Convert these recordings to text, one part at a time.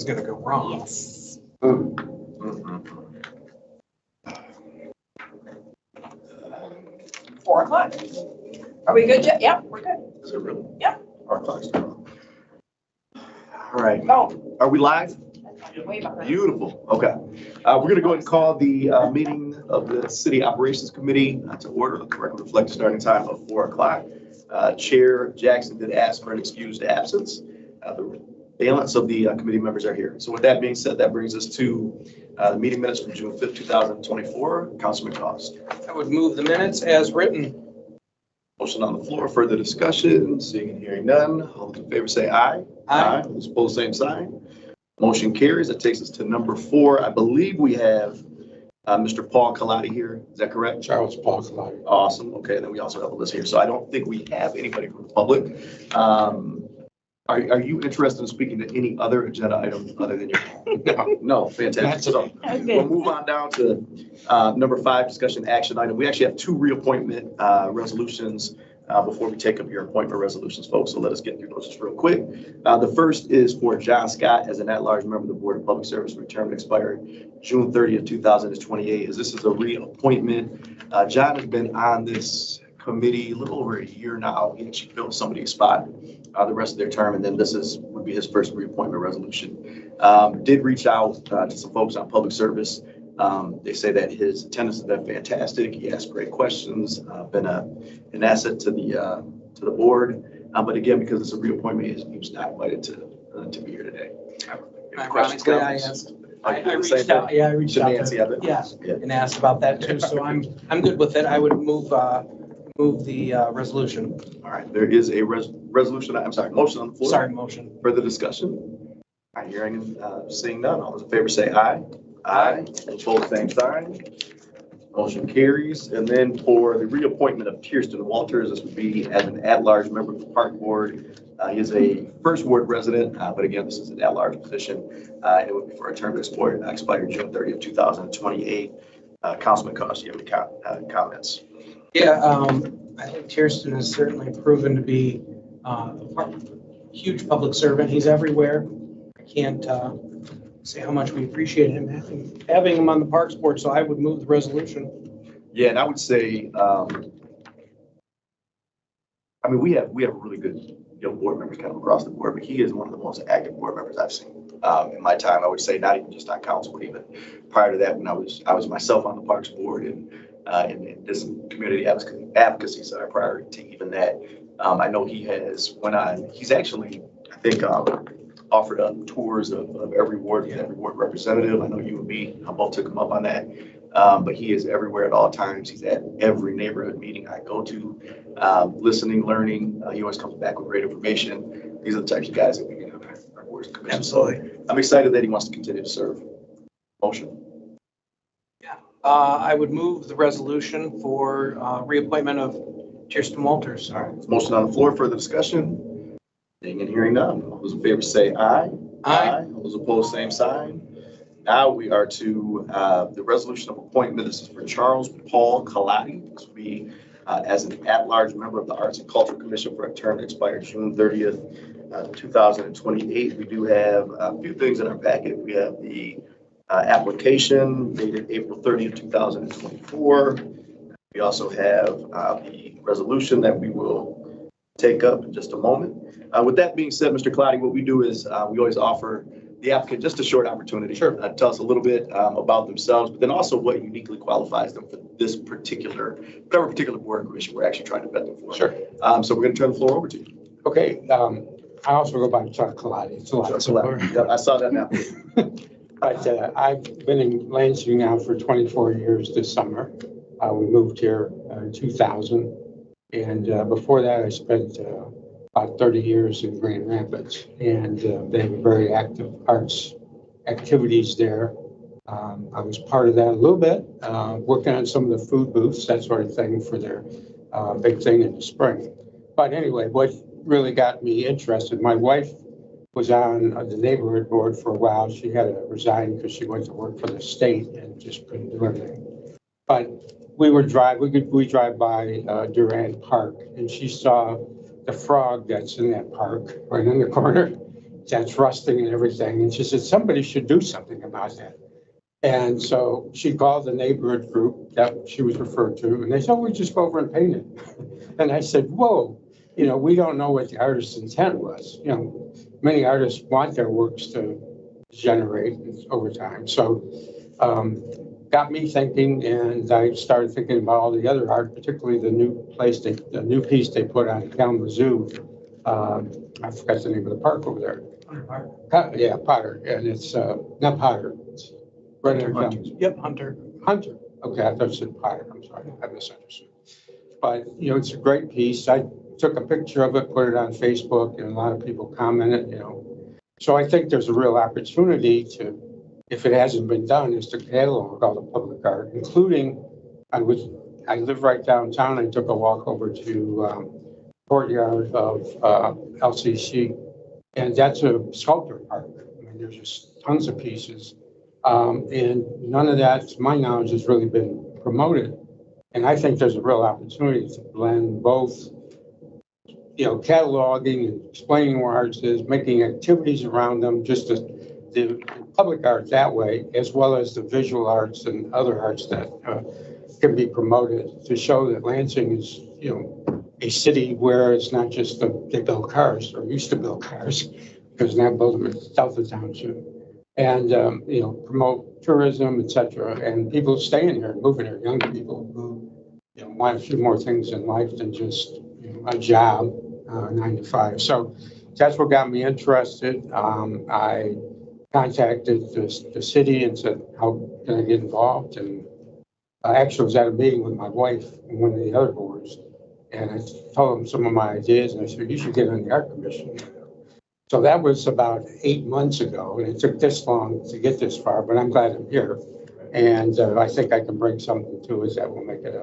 is going to go wrong. Yes. Mm. 4 o'clock. Are we good, Jeff? Yeah, we're good. Is it really? Yeah. Our clock's still on. All right. Oh, Are we live? way behind. Beautiful. Okay. We're going to go ahead and call the meeting of the City Operations Committee to order. The correct reflect starting time of 4 o'clock. Chair Jackson did ask for an excused absence. The balance of the committee members are here. So with that being said, that brings us to the meeting minutes from June 5th, 2024. Councilman Cost. I would move the minutes as written. Motion on the floor, further discussion, seeing and hearing none. All those in favor say aye. Aye. Those opposed, same sign. Motion carries. That takes us to number 4. I believe we have Mr. Paul Kaladi here. Is that correct? Charles Paul Kaladi. Awesome. Okay, and then we also have a list here. So I don't think we have anybody from the public. Are you interested in speaking to any other agenda item other than your? No, fantastic. So we'll move on down to number 5, discussion action item. We actually have 2 reappointment resolutions before we take up your appointment resolutions, folks. So let us get through those just real quick. The first is for John Scott as an at-large member of the Board of Public Service for term expired June 30th, 2028. As this is a reappointment. John has been on this committee a little over a year now. He actually filled somebody's spot the rest of their term, and then this would be his first reappointment resolution. Did reach out to some folks on public service. They say that his attendance has been fantastic. He asked great questions, been an asset to the board. But again, because it's a reappointment, he was not invited to be here today. Ironically, I asked. I reached out. Yeah, I reached To out. Nancy, to- I bet. Yeah, and asked about that too. So I'm good with it. I would move the resolution. All right, there is a resolution, I'm sorry, motion on the floor. Sorry, motion. Further discussion? I'm hearing and seeing none. All those in favor say aye. Aye. Opposed, same sign. Motion carries. And then for the reappointment of Kirsten Walters, this would be as an at-large member of the Park Board. He is a first ward resident, but again, this is an at-large position. It would be for a term that expired June 30th, 2028. Councilman Cost, do you have any comments? Yeah, I think Kirsten has certainly proven to be a huge public servant. He's everywhere. I can't say how much we appreciate him having him on the Parks Board, so I would move the resolution. Yeah, and I would say, I mean, we have really good board members kind of across the board, but he is one of the most active board members I've seen in my time. I would say not even just on council, but even prior to that, when I was myself on the Parks Board and in this community advocacy side prior to even that. I know he has he's actually, I think, offered up tours of every ward representative. I know you and me both took him up on that. But he is everywhere at all times. He's at every neighborhood meeting I go to, listening, learning. He always comes back with great information. These are the types of guys that we get on our boards and commissions. Absolutely. So I'm excited that he wants to continue to serve. Motion. I would move the resolution for reappointment of Kirsten Walters. All right. Motion on the floor. Further discussion? Seeing and hearing none. All those in favor say aye. Aye. All those opposed, same sign. Now we are to the resolution of appointment. This is for Charles Paul Kaladi. This will be as an at-large member of the Arts and Culture Commission for a term that expires June 30th, 2028. We do have a few things in our packet. We have the application dated April 30th, 2024. We also have the resolution that we will take up in just a moment. With that being said, Mr. Kaladi, what we do is we always offer the applicant just a short opportunity. Sure. Tell us a little bit about themselves, but then also what uniquely qualifies them for this whatever particular board or commission we're actually trying to vet them for. Sure. So we're going to turn the floor over to you. Okay, I also go by Chuck Kaladi. It's a lot simpler. Yep, I saw that now. But I've been in Lansing now for 24 years this summer. We moved here in 2000. And before that, I spent about 30 years in Grand Rapids. And they have very active arts activities there. I was part of that a little bit, working on some of the food booths, that sort of thing for their big thing in the spring. But anyway, what really got me interested, my wife was on the neighborhood board for a while. She had to resign because she went to work for the state and just couldn't do anything. But we drive by Durant Park, and she saw the frog that's in that park right in the corner. that's rusting and everything. And she said, somebody should do something about that. And so she called the neighborhood group that she was referred to, and they said, we just go over and paint it. And I said, whoa, we don't know what the artist's intent was. Many artists want their works to generate over time. So got me thinking, and I started thinking about all the other art, particularly the new piece they put on Kalamazoo. I forgot the name of the park over there. Yeah, Potter, and it's not Potter. It's right there. Yep, Hunter. Hunter. Okay, I thought you said Potter. I'm sorry, I misunderstood. But it's a great piece. I took a picture of it, put it on Facebook, and a lot of people commented. So I think there's a real opportunity to, if it hasn't been done, is to catalog all the public art, including I live right downtown. I took a walk over to courtyard of LCC, and that's a sculptor park. I mean, there's just tons of pieces, and none of that, to my knowledge, has really been promoted. And I think there's a real opportunity to blend both, cataloging and explaining where arts is, making activities around them, just the public art that way, as well as the visual arts and other arts that can be promoted to show that Lansing is, a city where it's not just they build cars, or used to build cars, because now build them south of town too. And, promote tourism, et cetera, and people staying here, moving here, young people who, want a few more things in life than just, a job, 9 to 5. So that's what got me interested. I contacted the city and said, how can I get involved? And I actually was at a meeting with my wife and one of the other boards, and I told them some of my ideas, and I said, you should get on the art commission. So that was about 8 months ago, and it took this long to get this far, but I'm glad I'm here. And I think I can bring something to it that will make it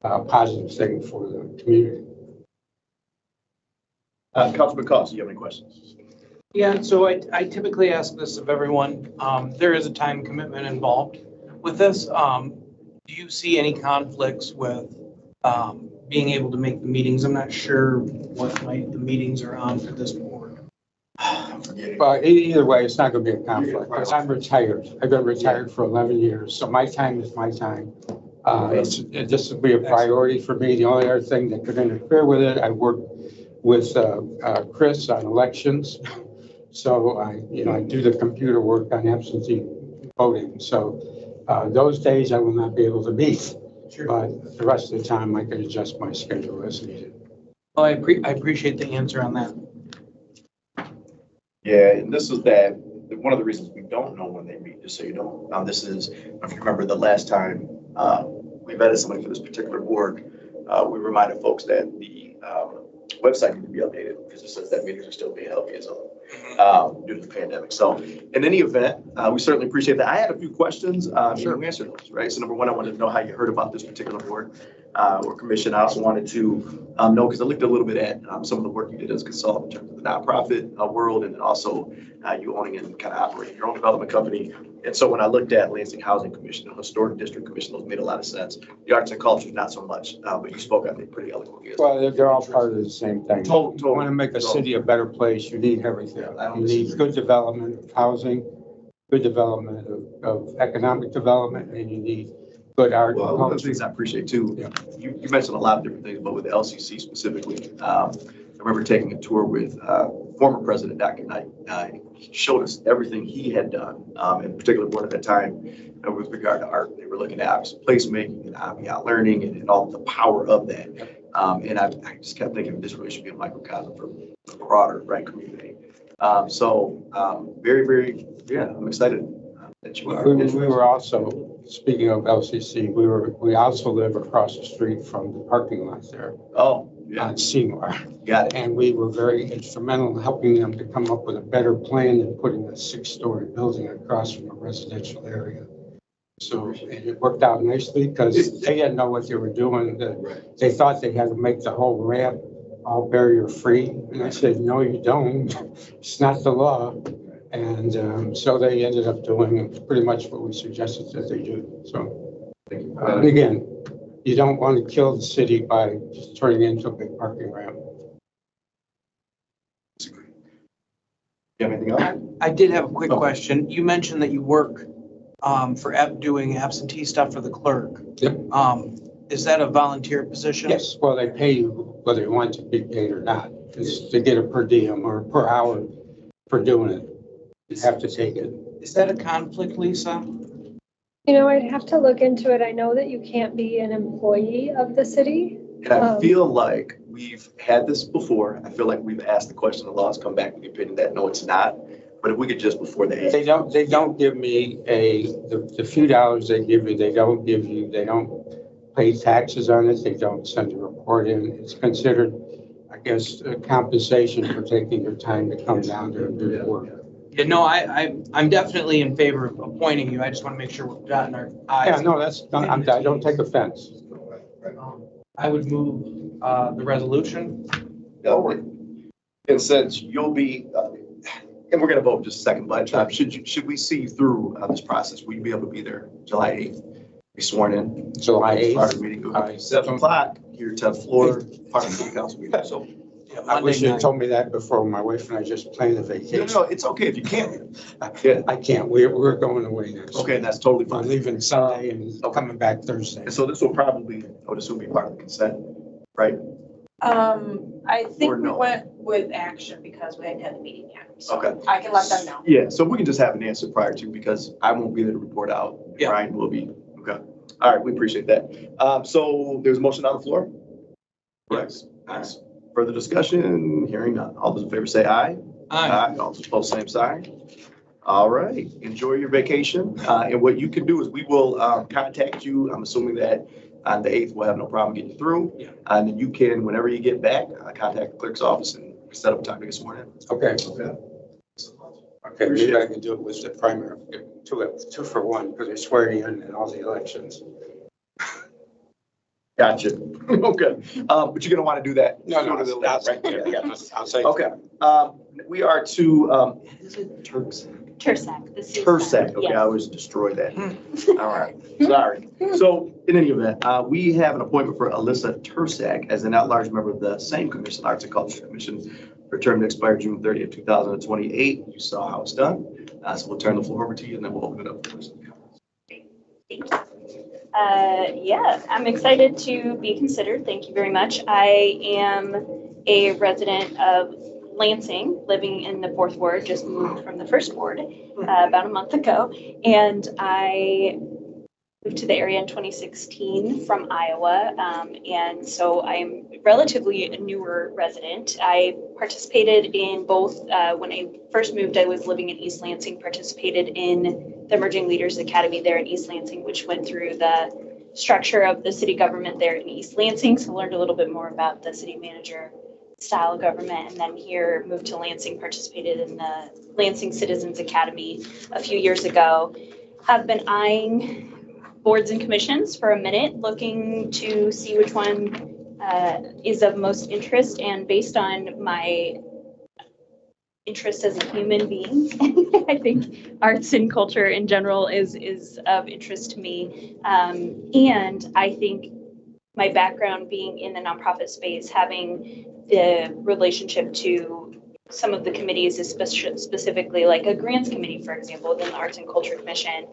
a positive thing for the community. Councilman Cost, do you have any questions? Yeah, so I typically ask this of everyone. There is a time commitment involved with this. Do you see any conflicts with being able to make the meetings? I'm not sure what night the meetings are on for this board. But either way, it's not going to be a conflict because I'm retired. I've been retired for 11 years, so my time is my time. This will be a priority for me. The only other thing that could interfere with it, I work with Chris on elections, so I do the computer work on absentee voting. So those days I will not be able to meet, but the rest of the time I can adjust my schedule as needed. Well, I appreciate the answer on that. Yeah, and this is one of the reasons we don't know when they meet, just so you know. This is, if you remember the last time we vetted somebody for this particular board, we reminded folks that the website need to be updated because it says that meetings are still being held via Zoom due to the pandemic. So in any event, we certainly appreciate that. I had a few questions. Sure. We answered those, right? So number one, I wanted to know how you heard about this particular board or commission. I also wanted to know, because I looked a little bit at some of the work you did as a consultant in terms of the nonprofit world, and then also you owning and kind of operating your own development company. And so when I looked at Lansing Housing Commission, the Historic District Commission, those made a lot of sense. The arts and culture, not so much, but you spoke, I think, pretty eloquently. Well, they're all part of the same thing. You want to make a city a better place, you need everything. You need good development of housing, good development of economic development, and you need good art. Well, one of the things I appreciate too, you mentioned a lot of different things, but with the LCC specifically, I remember taking a tour with former President Dr. Knight. He showed us everything he had done, in particular board at that time, with regard to art. They were looking at obviously placemaking and ambient learning and all the power of that. And I just kept thinking this really should be a microcosm for the broader community. Very, very, I'm excited that you are. We were also, speaking of LCC, we also live across the street from the parking lot there. Oh, yeah. On Seymour. Got it. And we were very instrumental in helping them to come up with a better plan than putting a 6-story building across from a residential area. So it worked out nicely because they didn't know what they were doing. They thought they had to make the whole ramp all barrier free. And I said, no, you don't. It's not the law. And so they ended up doing pretty much what we suggested that they do. So again, you don't want to kill the city by just turning it into a big parking ramp. You have anything else? I did have a quick Oh. question. You mentioned that you work for doing absentee stuff for the clerk. Yep. Is that a volunteer position? Yes, well, they pay you whether you want to be paid or not. It's to get a per diem or per hour for doing it. You have to take it. Is that a conflict, Lisa? You know, I'd have to look into it. I know that you can't be an employee of the city. And I feel like we've had this before. I feel like we've asked the question, the laws come back with the opinion that no, it's not. But if we could just before the They don't give me the few dollars they give you, they don't pay taxes on it. They don't send a report in. It's considered, I guess, a compensation for taking your time to come down there and do the work. Yeah, no, I'm definitely in favor of appointing you. I just want to make sure we're dotting our Yeah, i's. no, I don't take offense. I would move the resolution. And since you'll be, and we're gonna vote in just a second, but should we see you through this process? Will you be able to be there July 8th? Be sworn in? July Part 8th. of the meeting, I- 7 o'clock, here 10th floor, part of the city council meeting. So, I wish you Monday had told me that before. My wife and I just planned a vacation. no, it's okay if you can't. Yeah, I can't. We're going away next. okay, that's totally I'm fine. leaving Sunday and Okay. coming back Thursday. And so this will probably, I would assume, be part of the consent, right? I think Or we no? went with action because we hadn't had the meeting yet. So Okay. I can let them know. Yeah, so we can just have an answer prior to, because I won't be there to report out. Yeah. Brian will be, okay. All right, we appreciate that. So there's a motion on the floor? Correct. Nice. Further discussion, hearing none. All those in favor say aye. Aye. All those opposed, same sign. All right, enjoy your vacation. And what you can do is we will contact you. I'm assuming that on the 8th, we'll have no problem getting you through. Yeah. And then you can, whenever you get back, contact the clerk's office and set up a time to get sworn in. Okay. Okay. Okay, maybe I can do it with the primary, two for one, because they swear you in all the elections. Gotcha. Okay. But you're gonna want to do that. No, sooner than later, right? Yeah. I'll say. Okay. We are to, is it Turks? Tersac. This is. Tersac. Okay, I Yes. always destroy that. All right, sorry. So in any event, we have an appointment for Alyssa Tersac as an at-large member of the same commission, Arts and Culture Commission, for a term to expire June 30th, 2028. You saw how it's done. So we'll turn the floor over to you and then we'll open it up. for some comments. Thank you. Yeah, I'm excited to be considered. Thank you very much. I am a resident of Lansing, living in the 4th Ward, just moved from the 1st Ward about a month ago. And I moved to the area in 2016 from Iowa. And so I'm relatively a newer resident. I participated in both, when I first moved, I was living in East Lansing, participated in the Emerging Leaders Academy there in East Lansing, which went through the structure of the city government there in East Lansing. So learned a little bit more about the city manager style of government. And then here moved to Lansing, participated in the Lansing Citizens Academy a few years ago. Have been eyeing boards and commissions for a minute, looking to see which one is of most interest. And based on my interest as a human being, I think arts and culture in general is of interest to me. And I think my background being in the nonprofit space, having the relationship to some of the committees, specifically like a grants committee, for example, within the Arts and Culture Commission,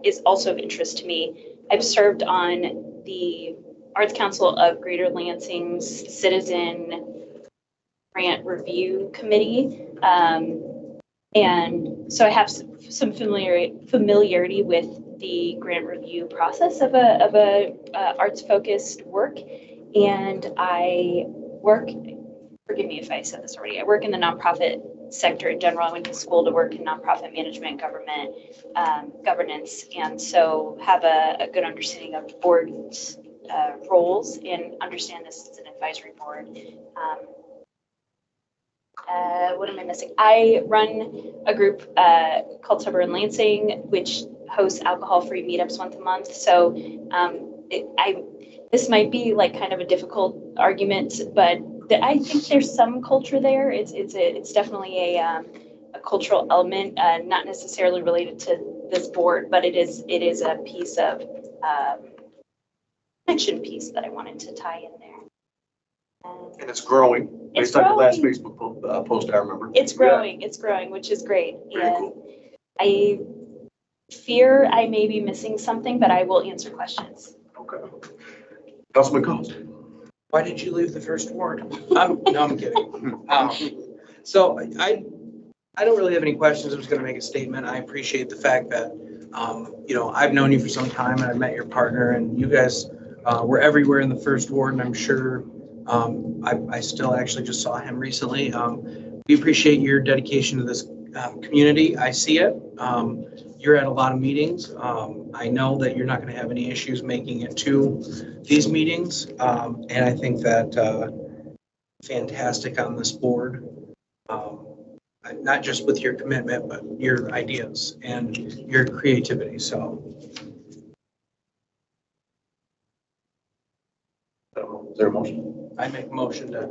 is also of interest to me. I've served on the Arts Council of Greater Lansing's Citizen Grant Review Committee. And so I have some familiarity with the grant review process of a arts-focused work. And I work, forgive me if I said this already, I work in the nonprofit sector in general. I went to school to work in nonprofit management, government, governance, and so have a good understanding of boards' roles and understand this as an advisory board. What am I missing? I run a group called Sober in Lansing, which hosts alcohol-free meetups once a month. So this might be like kind of a difficult argument, but I think there's some culture there. It's definitely a cultural element, not necessarily related to this board, but it is a piece of connection piece that I wanted to tie in there. And it's growing. It's Based on your last growing. Facebook post, I remember. It's growing, which is great. Very And cool. I fear I may be missing something, but I will answer questions. Okay. Councilman Cost. Why did you leave the first ward? No, I'm kidding. So I don't really have any questions. I'm just gonna make a statement. I appreciate the fact that, I've known you for some time and I've met your partner and you guys were everywhere in the first ward and I'm sure, I still actually just saw him recently. We appreciate your dedication to this community. I see it. You're at a lot of meetings. I know that you're not gonna have any issues making it to these meetings. And I think that fantastic on this board. Not just with your commitment, but your ideas and your creativity. So Is there a motion? I make a motion to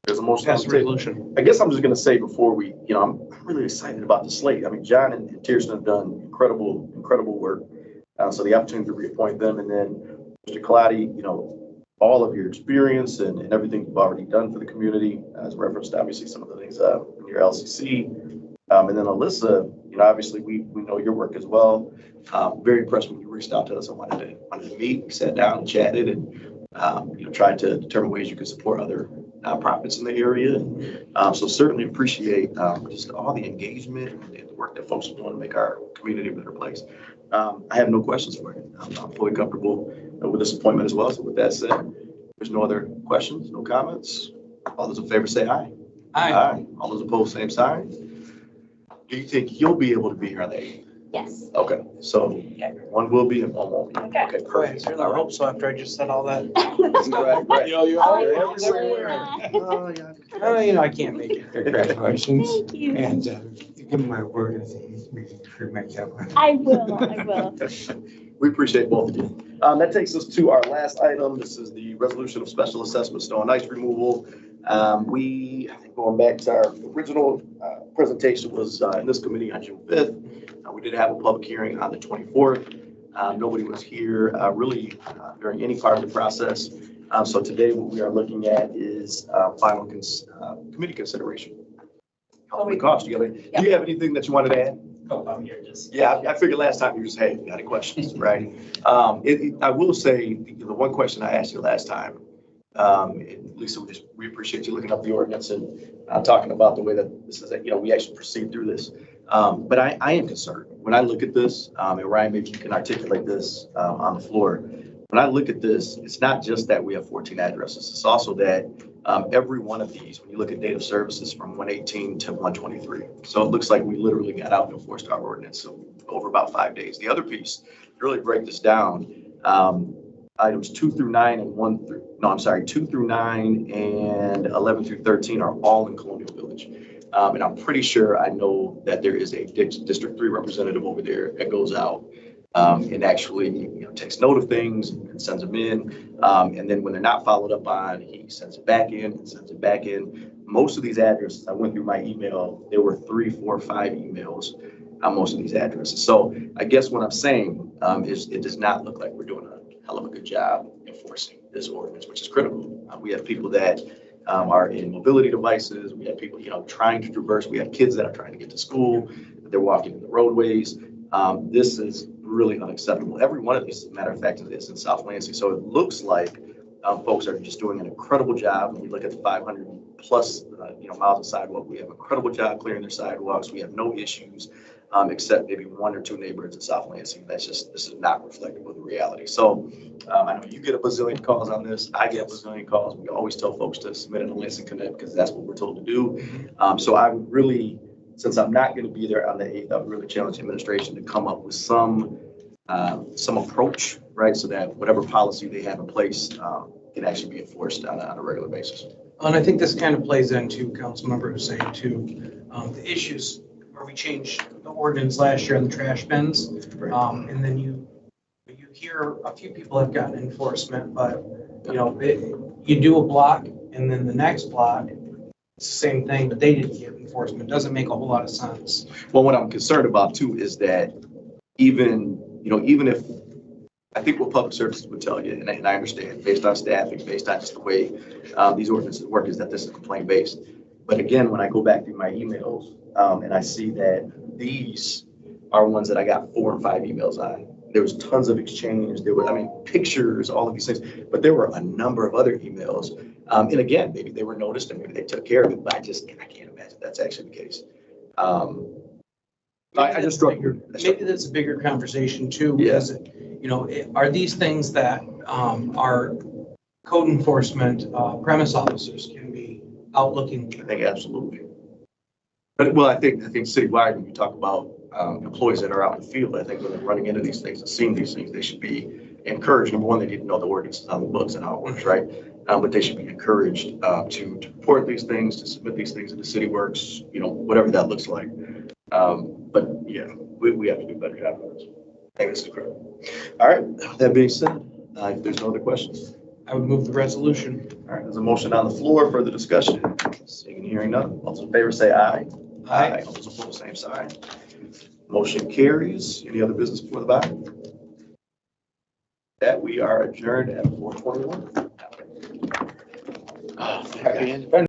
There's a motion on pass the a table. resolution. I guess I'm just gonna say before we, I'm really excited about the slate. I mean, John and Kirsten have done incredible work. So the opportunity to reappoint them and then Mr. Colati, all of your experience and everything you've already done for the community, as referenced, obviously, some of the things in your LCC. And then Alyssa, obviously, we know your work as well. Very impressed when you reached out to us. I wanted to meet. We sat down and chatted and, tried to determine ways you could support other nonprofits in the area. And, so certainly appreciate just all the engagement and the work that folks are doing to make our community a better place. I have no questions for you. I'm fully comfortable with this appointment as well. So with that said, there's no other questions, no comments. All those in favor say aye. Aye. All those opposed, same sign. Do you think you'll be able to be here on the 8th? Yes. Okay, so one will be and one won't be. Okay. Okay, Boy, I perfect. certainly hope so after I just said all that. Right. I can't make it. Congratulations. Thank you. And give me my word at the 8th meeting to make that one. I will. We appreciate both of you. That takes us to our last item. This is the resolution of special assessment snow and ice removal. I think going back to our original presentation was in this committee on June 5th. We did have a public hearing on the 24th. Nobody was here really during any part of the process. So today what we are looking at is final committee consideration. Councilman Cost, do you have anything that you wanted to add? Oh, I'm here just. Yeah, I figured last time you just, hey, you got any questions, right? I will say, the one question I asked you last time, and Lisa, we appreciate you looking up the ordinance and talking about the way that this is, we actually proceed through this. But I am concerned. When I look at this, and Ryan, maybe you can articulate this on the floor. When I look at this, it's not just that we have 14 addresses. It's also that every one of these, when you look at date of services from 118 to 123. So it looks like we literally got out and enforced our ordinance over about 5 days. The other piece, to really break this down, items 2 through 9 and 2 through 9 and 11 through 13 are all in Colonial Village. And I'm pretty sure I know that there is a District 3 representative over there that goes out and actually takes note of things and sends them in. And then when they're not followed up on, he sends it back in and sends it back in. Most of these addresses, I went through my email, there were 3, 4, 5 emails on most of these addresses. So I guess what I'm saying is it does not look like we're doing a hell of a good job enforcing this ordinance, which is critical. We have people that are in mobility devices. We have people, trying to traverse. We have kids that are trying to get to school. They're walking in the roadways. This is really unacceptable. Every one of these, as a matter of fact, is in South Lansing. So it looks like folks are just doing an incredible job. When we look at the 500 plus, miles of sidewalk, we have an incredible job clearing their sidewalks. We have no issues, except maybe 1 or 2 neighborhoods in South Lansing. This is not reflective of the reality. So I know you get a bazillion calls on this. I get a bazillion calls. We always tell folks to submit it to Lansing Connect because that's what we're told to do. So I would really, since I'm not going to be there on the 8th, I would really challenge the administration to come up with some approach, right? So that whatever policy they have in place can actually be enforced on a regular basis. And I think this kind of plays into Councilmember Hussein too, the issues where we changed the ordinance last year on the trash bins. And then you hear a few people have gotten enforcement, but you do a block and then the next block, it's the same thing, but they didn't get enforcement. It doesn't make a whole lot of sense. Well, what I'm concerned about too is that even if I think what public services would tell you, and I understand, based on staffing, based on just the way these ordinances work, is that this is complaint based. But again, when I go back through my emails and I see that these are ones that I got 4 and 5 emails on. There was tons of exchange. There were, I mean, pictures, all of these things, but there were a number of other emails. And again, maybe they were noticed and maybe they took care of it, but I can't imagine that's actually the case. I just Maybe that's a bigger conversation too, Yeah. because, are these things that our code enforcement premise officers can be out looking I for? think absolutely. But well, I think citywide, when you talk about employees that are out in the field, I think when they're running into these things and seeing these things, they should be encouraged. Number one, they need to know the ordinance is on the books and how it works, right? But they should be encouraged to report these things, to submit these things into CityWorks, whatever that looks like. But yeah, we have to do a better job of this. I think this is critical. All right, that being said, if there's no other questions. I would move the resolution. All right, there's a motion on the floor for the discussion. Seeing and hearing none. All those in favor say aye. Aye. All those opposed, same sign. Motion carries. Any other business before the body? That we are adjourned at 4:21. Happy Independence